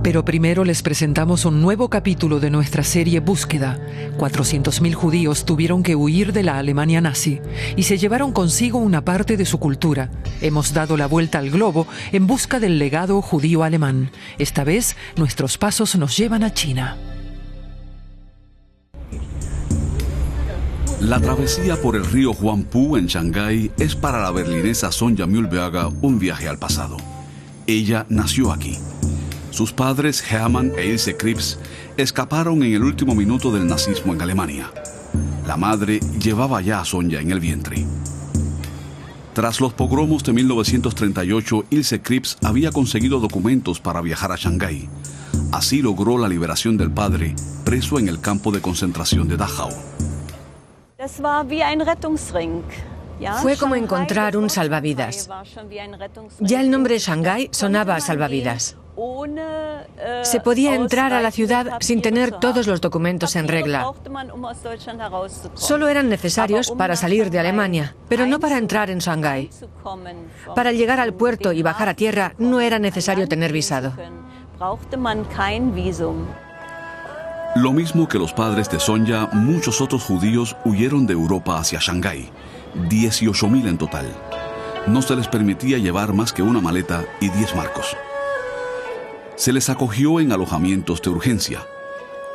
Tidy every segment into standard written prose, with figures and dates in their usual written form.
Pero primero les presentamos un nuevo capítulo de nuestra serie Búsqueda. 400.000 judíos tuvieron que huir de la Alemania nazi y se llevaron consigo una parte de su cultura. Hemos dado la vuelta al globo en busca del legado judío alemán. Esta vez nuestros pasos nos llevan a China. La travesía por el río Huangpu en Shanghái es para la berlinesa Sonja Mühlberger un viaje al pasado. Ella nació aquí. Sus padres, Hermann e Ilse Krieps, escaparon en el último minuto del nazismo en Alemania. La madre llevaba ya a Sonja en el vientre. Tras los pogromos de 1938, Ilse Krieps había conseguido documentos para viajar a Shanghái. Así logró la liberación del padre, preso en el campo de concentración de Dachau. Fue como encontrar un salvavidas. Ya el nombre Shanghái sonaba a salvavidas. Se podía entrar a la ciudad sin tener todos los documentos en regla. Solo eran necesarios para salir de Alemania, pero no para entrar en Shanghái. Para llegar al puerto y bajar a tierra no era necesario tener visado. Lo mismo que los padres de Sonja, muchos otros judíos huyeron de Europa hacia Shanghái. 18.000 en total. No se les permitía llevar más que una maleta y 10 marcos. Se les acogió en alojamientos de urgencia.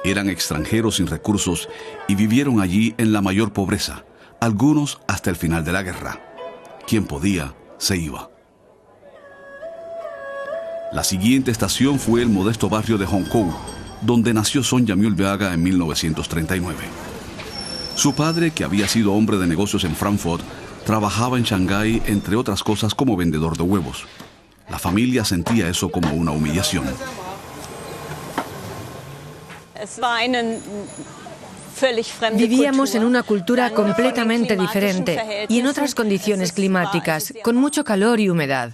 Eran extranjeros sin recursos y vivieron allí en la mayor pobreza, algunos hasta el final de la guerra. Quien podía, se iba. La siguiente estación fue el modesto barrio de Hongkou, donde nació Sonja Mühlberger en 1939. Su padre, que había sido hombre de negocios en Frankfurt, trabajaba en Shanghái, entre otras cosas, como vendedor de huevos. La familia sentía eso como una humillación. Vivíamos en una cultura completamente diferente y en otras condiciones climáticas, con mucho calor y humedad.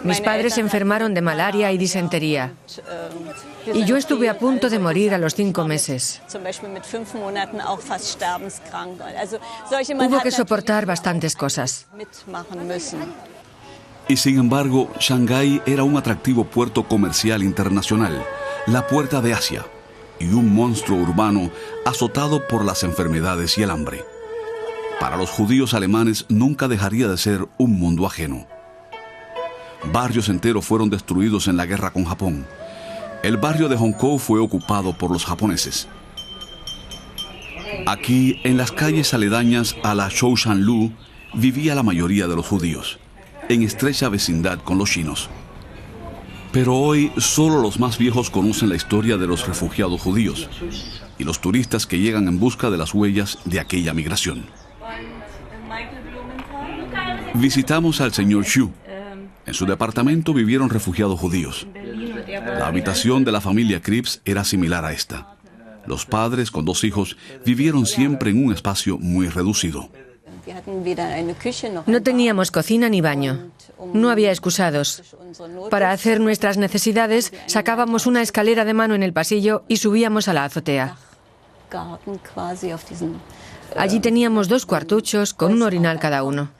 Mis padres se enfermaron de malaria y disentería. Y yo estuve a punto de morir a los 5 meses. Hubo que soportar bastantes cosas. Y sin embargo, Shanghái era un atractivo puerto comercial internacional, la puerta de Asia, y un monstruo urbano azotado por las enfermedades y el hambre. Para los judíos alemanes nunca dejaría de ser un mundo ajeno. Barrios enteros fueron destruidos en la guerra con Japón. El barrio de Hongkou fue ocupado por los japoneses. Aquí, en las calles aledañas a la Zhoushanlu, vivía la mayoría de los judíos, en estrecha vecindad con los chinos. Pero hoy solo los más viejos conocen la historia de los refugiados judíos y los turistas que llegan en busca de las huellas de aquella migración. Visitamos al señor Xu. En su departamento vivieron refugiados judíos. La habitación de la familia Krieps era similar a esta. Los padres, con 2 hijos, vivieron siempre en un espacio muy reducido. No teníamos cocina ni baño. No había excusados. Para hacer nuestras necesidades, sacábamos una escalera de mano en el pasillo y subíamos a la azotea. Allí teníamos 2 cuartuchos con un orinal cada uno.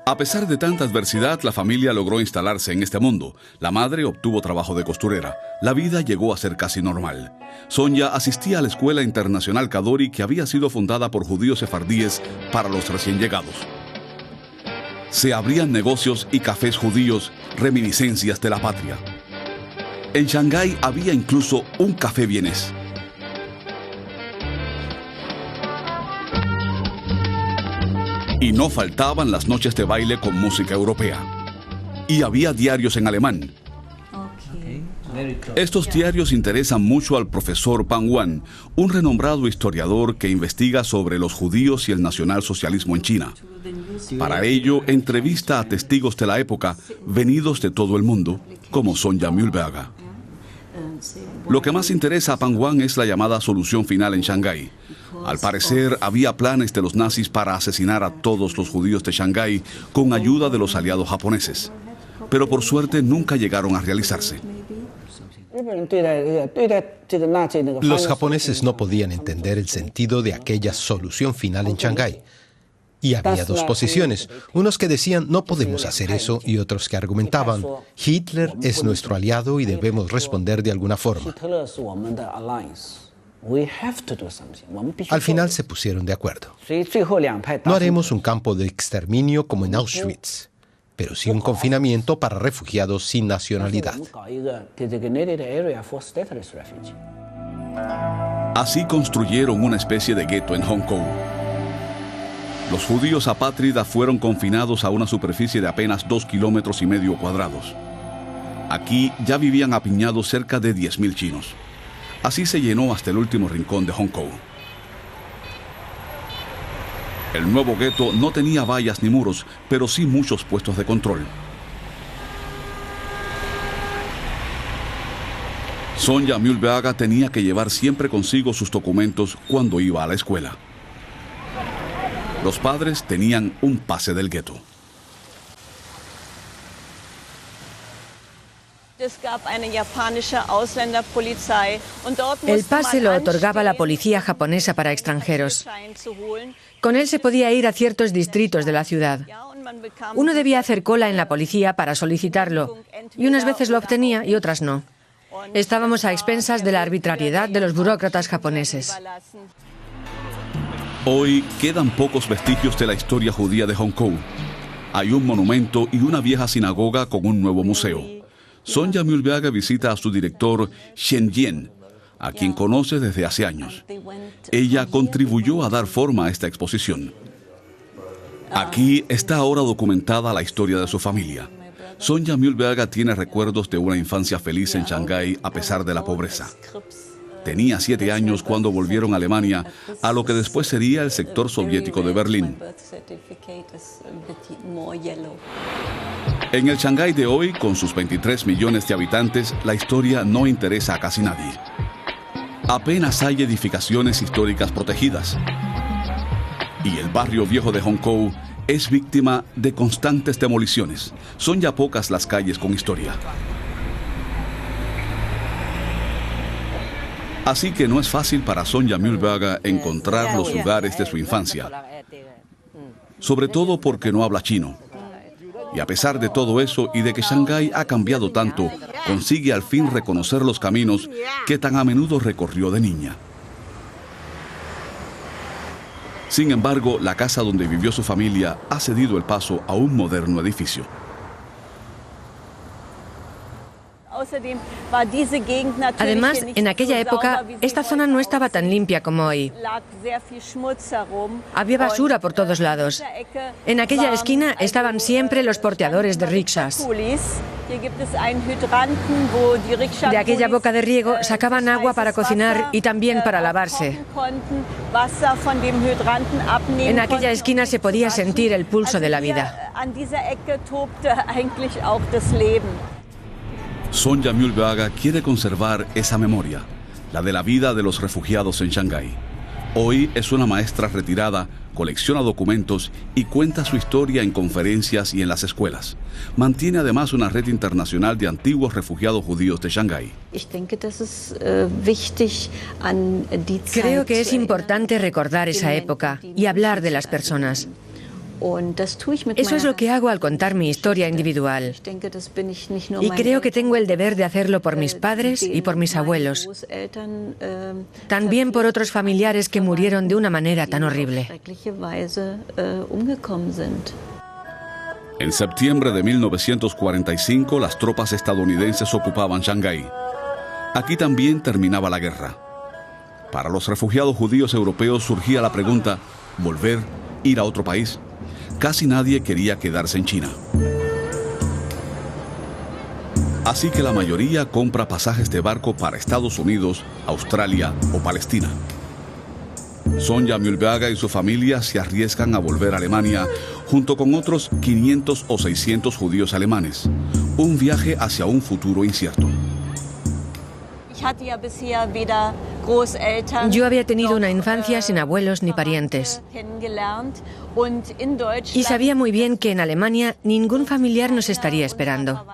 A pesar de tanta adversidad, la familia logró instalarse en este mundo. La madre obtuvo trabajo de costurera. La vida llegó a ser casi normal. Sonja asistía a la Escuela Internacional Kadori, que había sido fundada por judíos sefardíes para los recién llegados. Se abrían negocios y cafés judíos, reminiscencias de la patria. En Shanghái había incluso un café vienés. Y no faltaban las noches de baile con música europea. Y había diarios en alemán. Estos diarios interesan mucho al profesor Pan Wan, un renombrado historiador que investiga sobre los judíos y el nacionalsocialismo en China. Para ello, entrevista a testigos de la época, venidos de todo el mundo, como Sonja Mühlberger. Lo que más interesa a Pan Wan es la llamada solución final en Shanghái. Al parecer, había planes de los nazis para asesinar a todos los judíos de Shanghái con ayuda de los aliados japoneses. Pero por suerte nunca llegaron a realizarse. Los japoneses no podían entender el sentido de aquella solución final en Shanghái. Y había dos posiciones, unos que decían no podemos hacer eso y otros que argumentaban Hitler es nuestro aliado y debemos responder de alguna forma. Al final se pusieron de acuerdo. No haremos un campo de exterminio como en Auschwitz, pero sí un confinamiento para refugiados sin nacionalidad. Así construyeron una especie de gueto en Hong Kong. Los judíos apátridas fueron confinados a una superficie de apenas 2,5 kilómetros cuadrados. Aquí ya vivían apiñados cerca de 10.000 chinos. Así se llenó hasta el último rincón de Hong Kong. El nuevo gueto no tenía vallas ni muros, pero sí muchos puestos de control. Sonja Mühlberger tenía que llevar siempre consigo sus documentos cuando iba a la escuela. Los padres tenían un pase del gueto. El pase lo otorgaba la policía japonesa para extranjeros. Con él se podía ir a ciertos distritos de la ciudad. Uno debía hacer cola en la policía para solicitarlo, y unas veces lo obtenía y otras no. Estábamos a expensas de la arbitrariedad de los burócratas japoneses. Hoy quedan pocos vestigios de la historia judía de Hong Kong. Hay un monumento y una vieja sinagoga con un nuevo museo. Sonja Mühlberger visita a su director, Shen Yen, a quien conoce desde hace años. Ella contribuyó a dar forma a esta exposición. Aquí está ahora documentada la historia de su familia. Sonja Mühlberger tiene recuerdos de una infancia feliz en Shanghái a pesar de la pobreza. Tenía 7 años cuando volvieron a Alemania, a lo que después sería el sector soviético de Berlín. En el Shanghái de hoy, con sus 23 millones de habitantes, la historia no interesa a casi nadie. Apenas hay edificaciones históricas protegidas. Y el barrio viejo de Hong Kong es víctima de constantes demoliciones. Son ya pocas las calles con historia. Así que no es fácil para Sonja Mühlberger encontrar los lugares de su infancia, sobre todo porque no habla chino. Y a pesar de todo eso y de que Shanghái ha cambiado tanto, consigue al fin reconocer los caminos que tan a menudo recorrió de niña. Sin embargo, la casa donde vivió su familia ha cedido el paso a un moderno edificio. Además, en aquella época, esta zona no estaba tan limpia como hoy. Había basura por todos lados. En aquella esquina estaban siempre los porteadores de rickshaws. De aquella boca de riego sacaban agua para cocinar y también para lavarse. En aquella esquina se podía sentir el pulso de la vida. Sonja Mühlberger quiere conservar esa memoria, la de la vida de los refugiados en Shanghái. Hoy es una maestra retirada, colecciona documentos y cuenta su historia en conferencias y en las escuelas. Mantiene además una red internacional de antiguos refugiados judíos de Shanghái. Creo que es importante recordar esa época y hablar de las personas. Eso es lo que hago al contar mi historia individual. Y creo que tengo el deber de hacerlo por mis padres y por mis abuelos. También por otros familiares que murieron de una manera tan horrible. En septiembre de 1945, las tropas estadounidenses ocupaban Shanghái. Aquí también terminaba la guerra. Para los refugiados judíos europeos surgía la pregunta: ¿volver, ir a otro país? Casi nadie quería quedarse en China. Así que la mayoría compra pasajes de barco para Estados Unidos, Australia o Palestina. Sonja Mühlberger y su familia se arriesgan a volver a Alemania junto con otros 500 o 600 judíos alemanes. Un viaje hacia un futuro incierto. Yo había tenido una infancia sin abuelos ni parientes. Y sabía muy bien que en Alemania ningún familiar nos estaría esperando.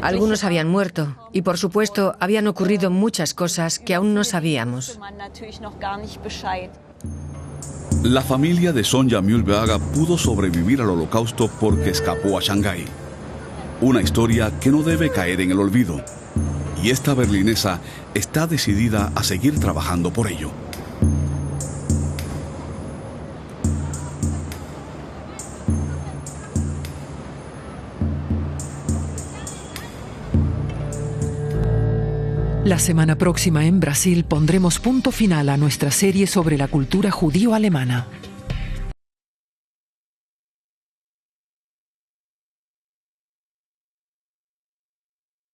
Algunos habían muerto y, por supuesto, habían ocurrido muchas cosas que aún no sabíamos. La familia de Sonja Mühlberger pudo sobrevivir al Holocausto porque escapó a Shanghái. Una historia que no debe caer en el olvido. Y esta berlinesa está decidida a seguir trabajando por ello. La semana próxima en Brasil pondremos punto final a nuestra serie sobre la cultura judío-alemana.